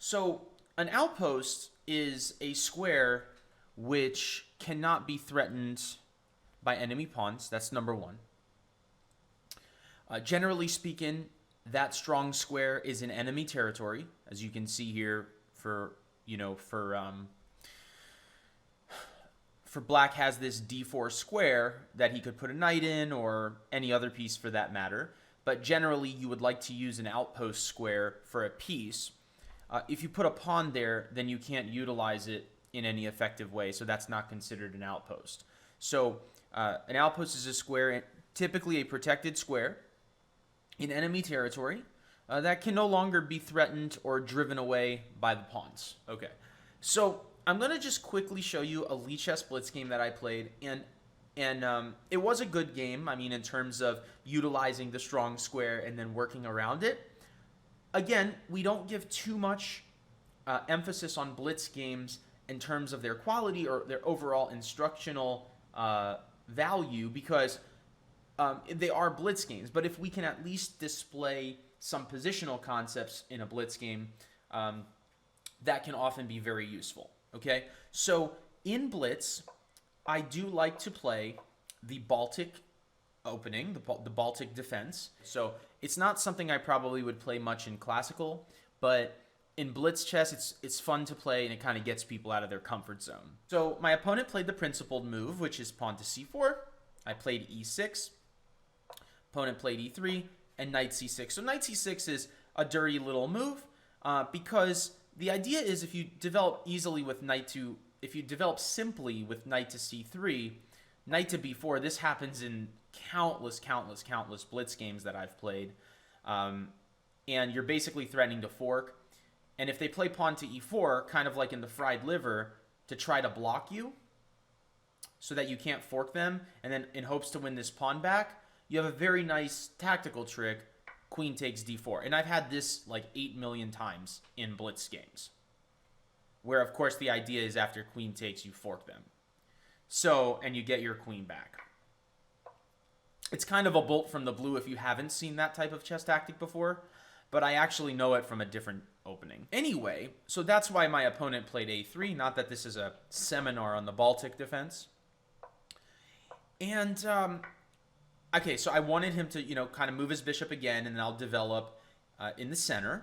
So an outpost is a square which cannot be threatened by enemy pawns. That's number one. Generally speaking, that strong square is in enemy territory, as you can see here. For black has this d4 square that he could put a knight in, or any other piece for that matter. But generally, you would like to use an outpost square for a piece. If you put a pawn there, then you can't utilize it in any effective way, so that's not considered an outpost. So an outpost is a square, typically a protected square in enemy territory that can no longer be threatened or driven away by the pawns. Okay, so I'm going to just quickly show you a Lichess Blitz game that I played, and it was a good game, I mean, in terms of utilizing the strong square and then working around it. Again, we don't give too much emphasis on Blitz games in terms of their quality or their overall instructional value, because they are Blitz games. But if we can at least display some positional concepts in a Blitz game, that can often be very useful. Okay, so in Blitz, I do like to play the Baltic opening, the Baltic defense. So it's not something I probably would play much in classical, but in Blitz chess, it's fun to play, and it kind of gets people out of their comfort zone. So my opponent played the principled move, which is pawn to c4. I played e6. Opponent played e3 and knight c6. So knight c6 is a dirty little move because the idea is if you develop easily with if you develop simply with knight to c3, knight to b4, this happens in countless Blitz games that I've played. And you're basically threatening to fork. And if they play pawn to e4, kind of like in the fried liver, to try to block you so that you can't fork them, and then in hopes to win this pawn back, you have a very nice tactical trick, queen takes d4. And I've had this like 8 million times in Blitz games, where of course the idea is after queen takes, you fork them. So, and you get your queen back. It's kind of a bolt from the blue if you haven't seen that type of chess tactic before, but I actually know it from a different opening. Anyway, so that's why my opponent played a3, not that this is a seminar on the Baltic defense. And, okay, so I wanted him to, kind of move his bishop again, and then I'll develop in the center.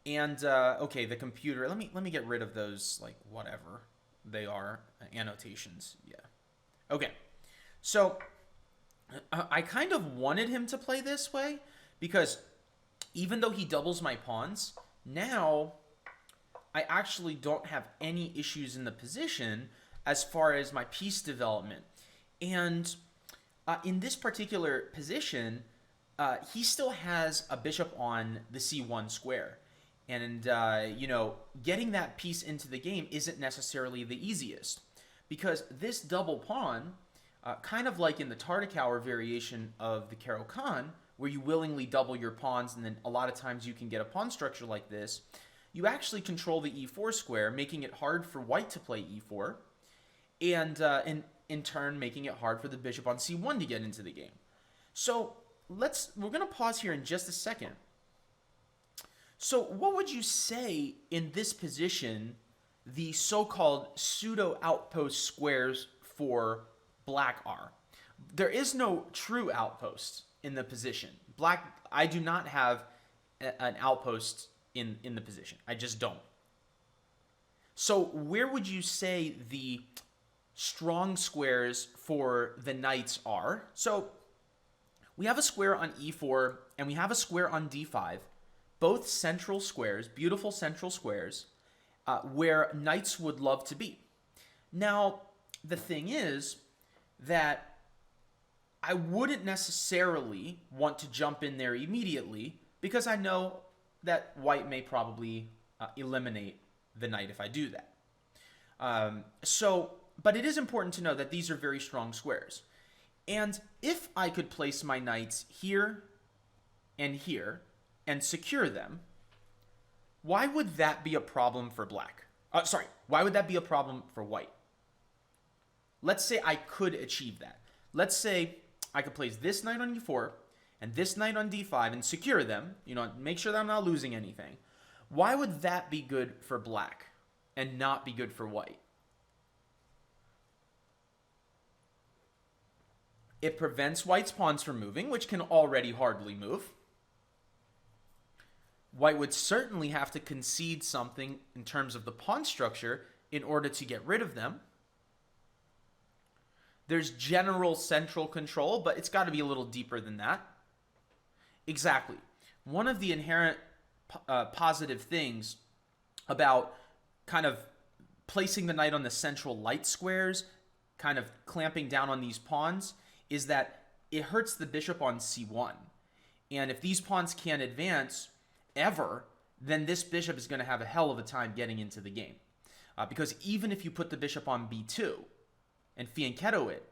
And, okay, the computer, let me get rid of those, like, whatever they are, annotations, yeah. Okay, so I kind of wanted him to play this way, because even though he doubles my pawns, now I actually don't have any issues in the position as far as my piece development. And in this particular position, he still has a bishop on the c1 square. And, getting that piece into the game isn't necessarily the easiest, because this double pawn, kind of like in the Tartakower variation of the Caro-Kann, where you willingly double your pawns, and then a lot of times you can get a pawn structure like this, you actually control the e4 square, making it hard for white to play e4, and in turn making it hard for the bishop on c1 to get into the game. So we're going to pause here in just a second. So what would you say in this position the so-called pseudo-outpost squares for black are? There is no true outpost in the position. Black, I do not have an outpost in the position. I just don't. So where would you say the strong squares for the knights are? So we have a square on e4 and we have a square on d5, both central squares, beautiful central squares, where knights would love to be. Now, the thing is that I wouldn't necessarily want to jump in there immediately, because I know that white may probably eliminate the knight if I do that. But it is important to know that these are very strong squares. And if I could place my knights here and secure them, why would that be a problem for black? Why would that be a problem for white? Let's say I could achieve that. Let's say I could place this knight on e4 and this knight on d5 and secure them, make sure that I'm not losing anything. Why would that be good for black and not be good for white? It prevents white's pawns from moving, which can already hardly move. White would certainly have to concede something in terms of the pawn structure in order to get rid of them. There's general central control, but it's got to be a little deeper than that. Exactly. One of the inherent positive things about kind of placing the knight on the central light squares, kind of clamping down on these pawns, is that it hurts the bishop on c1. And if these pawns can't advance ever, then this bishop is going to have a hell of a time getting into the game. Because even if you put the bishop on b2 and fianchetto it,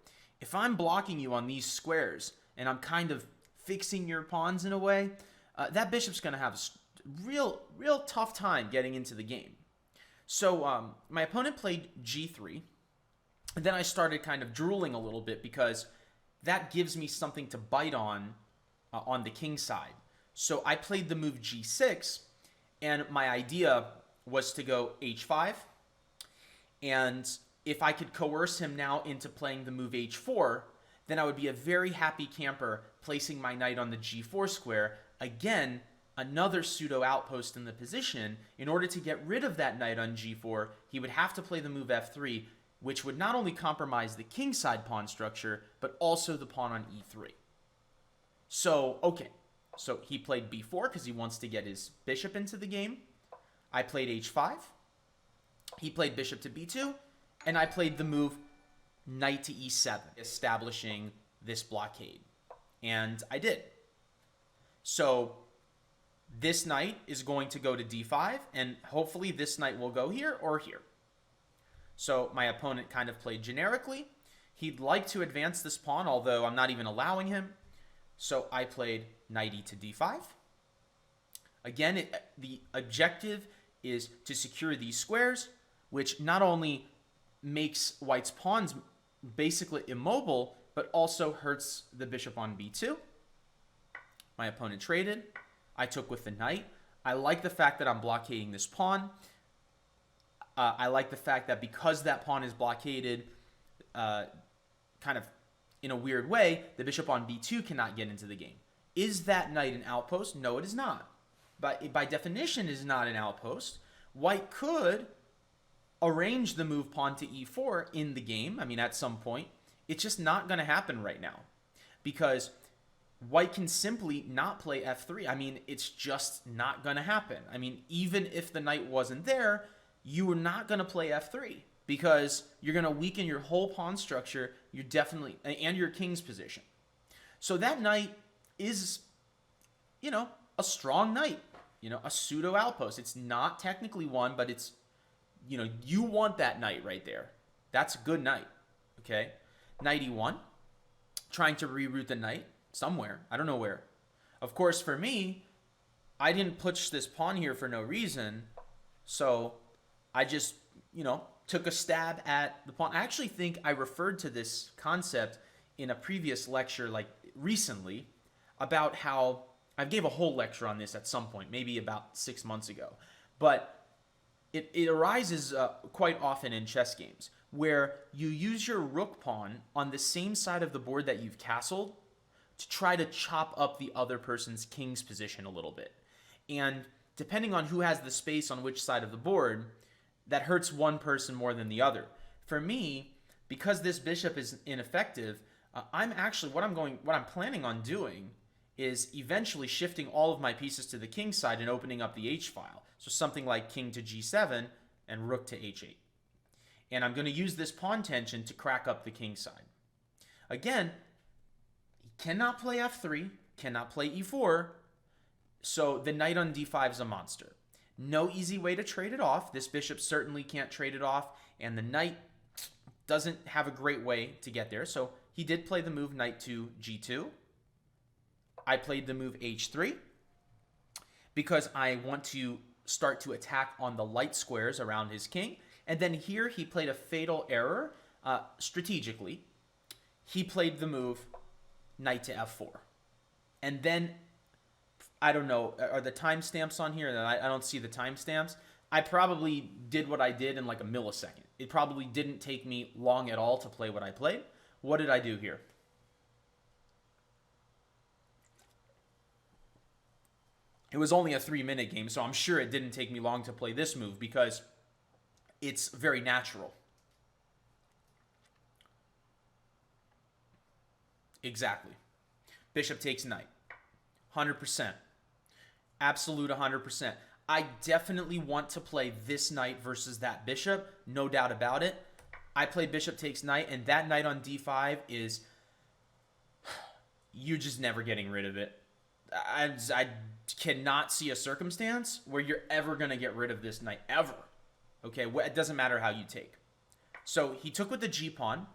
if I'm blocking you on these squares and I'm kind of fixing your pawns in a way, that bishop's going to have a real tough time getting into the game. So my opponent played g3, and then I started kind of drooling a little bit because that gives me something to bite on the king side. So I played the move g6, and my idea was to go h5, and if I could coerce him now into playing the move h4, then I would be a very happy camper placing my knight on the g4 square. Again, another pseudo-outpost in the position. In order to get rid of that knight on g4, he would have to play the move f3, which would not only compromise the kingside pawn structure, but also the pawn on e3. So, okay. So he played b4 because he wants to get his bishop into the game. I played h5. He played bishop to b2. And I played the move knight to e7, establishing this blockade. And I did. So this knight is going to go to d5, and hopefully this knight will go here or here. So my opponent kind of played generically. He'd like to advance this pawn, although I'm not even allowing him. So I played knight e to d5. Again, the objective is to secure these squares, which not only makes white's pawns basically immobile, but also hurts the bishop on b2. My opponent traded. I took with the knight. I like the fact that I'm blockading this pawn. I like the fact that because that pawn is blockaded, kind of in a weird way, the bishop on b2 cannot get into the game. Is that knight an outpost? No, it is not. But by definition, it is not an outpost. White could arrange the move pawn to e4 in the game. I mean, at some point. It's just not going to happen right now. Because white can simply not play f3. I mean, it's just not going to happen. I mean, even if the knight wasn't there, you were not going to play f3. Because you're going to weaken your whole pawn structure. You're definitely, and your king's position. So that knight is, a strong knight. A pseudo outpost. It's not technically one, but it's, you want that knight right there. That's a good knight. Okay? Knight e1. Trying to reroute the knight somewhere. I don't know where. Of course, for me, I didn't push this pawn here for no reason. So I just, took a stab at the pawn. I actually think I referred to this concept in a previous lecture, like recently, about how I gave a whole lecture on this at some point, maybe about 6 months ago. But it arises quite often in chess games, where you use your rook pawn on the same side of the board that you've castled to try to chop up the other person's king's position a little bit. And depending on who has the space on which side of the board, that hurts one person more than the other. For me, because this bishop is ineffective, I'm actually, what I'm planning on doing is eventually shifting all of my pieces to the king side and opening up the h-file. So something like king to g7 and rook to h8. And I'm going to use this pawn tension to crack up the king side. Again, he cannot play f3, cannot play e4, so the knight on d5 is a monster. No easy way to trade it off. This bishop certainly can't trade it off, and the knight doesn't have a great way to get there. So he did play the move knight to g2. I played the move h3 because I want to start to attack on the light squares around his king. And then here he played a fatal error strategically. He played the move knight to f4. And then I don't know, are the timestamps on here? I don't see the timestamps. I probably did what I did in like a millisecond. It probably didn't take me long at all to play what I played. What did I do here? It was only a 3-minute game, so I'm sure it didn't take me long to play this move because it's very natural. Exactly. Bishop takes knight. 100%. Absolute 100%. I definitely want to play this knight versus that bishop. No doubt about it. I played bishop takes knight, and that knight on d5 is... You're just never getting rid of it. I cannot see a circumstance where you're ever going to get rid of this knight, ever. Okay, it doesn't matter how you take. So he took with the g-pawn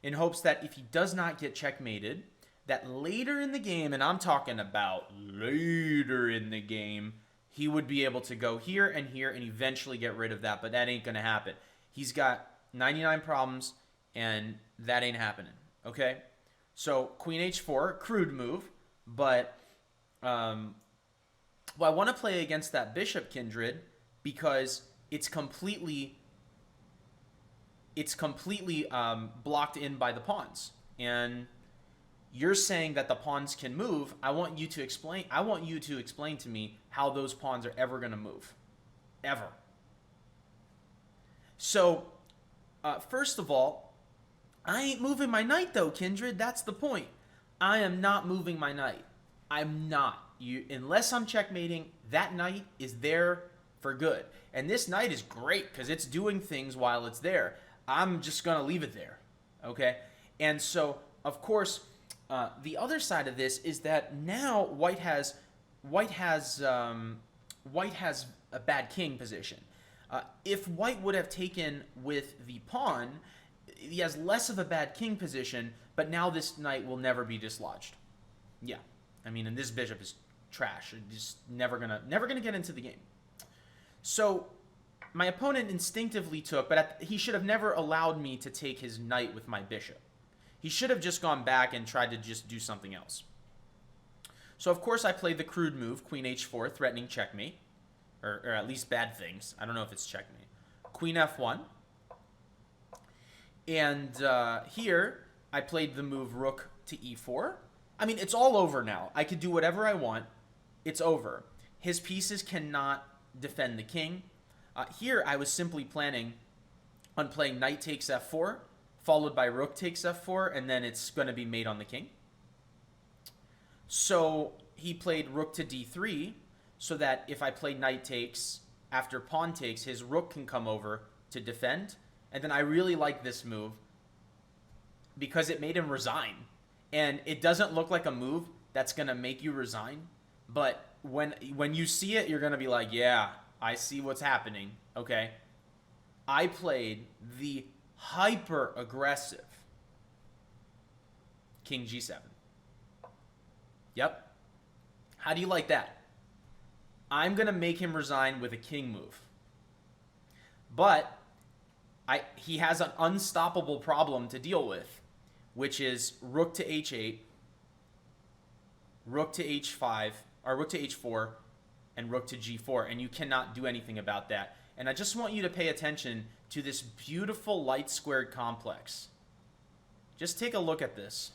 in hopes that if he does not get checkmated, that later in the game, and I'm talking about later in the game, he would be able to go here and eventually get rid of that, but that ain't going to happen. He's got 99 problems, and that ain't happening, okay? So queen h4, crude move, but well, I want to play against that bishop, Kindred, because it's completely blocked in by the pawns, and you're saying that the pawns can move. I want you to explain to me how those pawns are ever going to move, ever. So first of all, I ain't moving my knight though, Kindred. That's the point. I am not moving my knight. I'm not. Unless I'm checkmating, that knight is there for good. And this knight is great because it's doing things while it's there. I'm just going to leave it there. Okay? And so, of course, the other side of this is that now white has a bad king position. If white would have taken with the pawn, he has less of a bad king position, but now this knight will never be dislodged. Yeah. I mean, and this bishop is trash. It's just never gonna get into the game. So my opponent instinctively took, but he should have never allowed me to take his knight with my bishop. He should have just gone back and tried to just do something else. So of course I played the crude move, queen h4, threatening checkmate, or at least bad things. I don't know if it's checkmate. Queen f1, and here I played the move rook to e4. I mean, it's all over now. I could do whatever I want. It's over. His pieces cannot defend the king. Here, I was simply planning on playing knight takes f4, followed by rook takes f4, and then it's going to be mate on the king. So he played rook to d3, so that if I play knight takes after pawn takes, his rook can come over to defend. And then I really like this move because it made him resign. And it doesn't look like a move that's going to make you resign. But when you see it, you're going to be like, yeah, I see what's happening. Okay. I played the hyper-aggressive king g7. Yep. How do you like that? I'm going to make him resign with a king move. But he has an unstoppable problem to deal with, which is rook to h8, rook to h5, or rook to h4, and rook to g4, and you cannot do anything about that. And I just want you to pay attention to this beautiful light squared complex. Just take a look at this.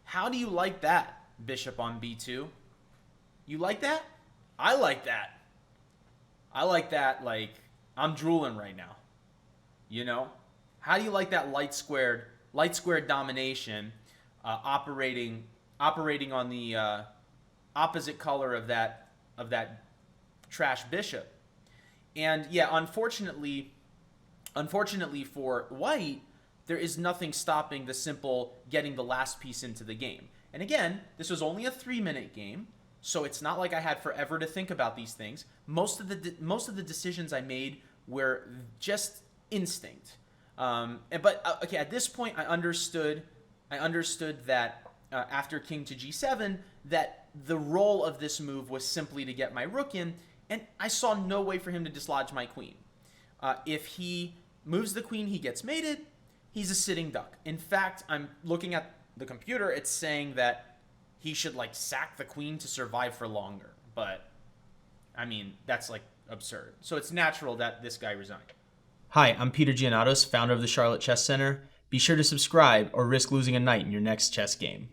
How do you like that, bishop on b2? You like that? I like that. I like that, like, I'm drooling right now. You know? How do you like that light squared domination operating on the opposite color of that trash bishop? And yeah, unfortunately for white, there is nothing stopping the simple getting the last piece into the game. And again, this was only a 3-minute game, so it's not like I had forever to think about these things. Most of the decisions I made were just instinct. But okay, at this point, I understood that after king to g7, that the role of this move was simply to get my rook in, and I saw no way for him to dislodge my queen. If he moves the queen, he gets mated. He's a sitting duck. In fact, I'm looking at the computer. It's saying that he should like sack the queen to survive for longer. But I mean, that's like absurd. So it's natural that this guy resigned. Hi, I'm Peter Giannatos, founder of the Charlotte Chess Center. Be sure to subscribe or risk losing a knight in your next chess game.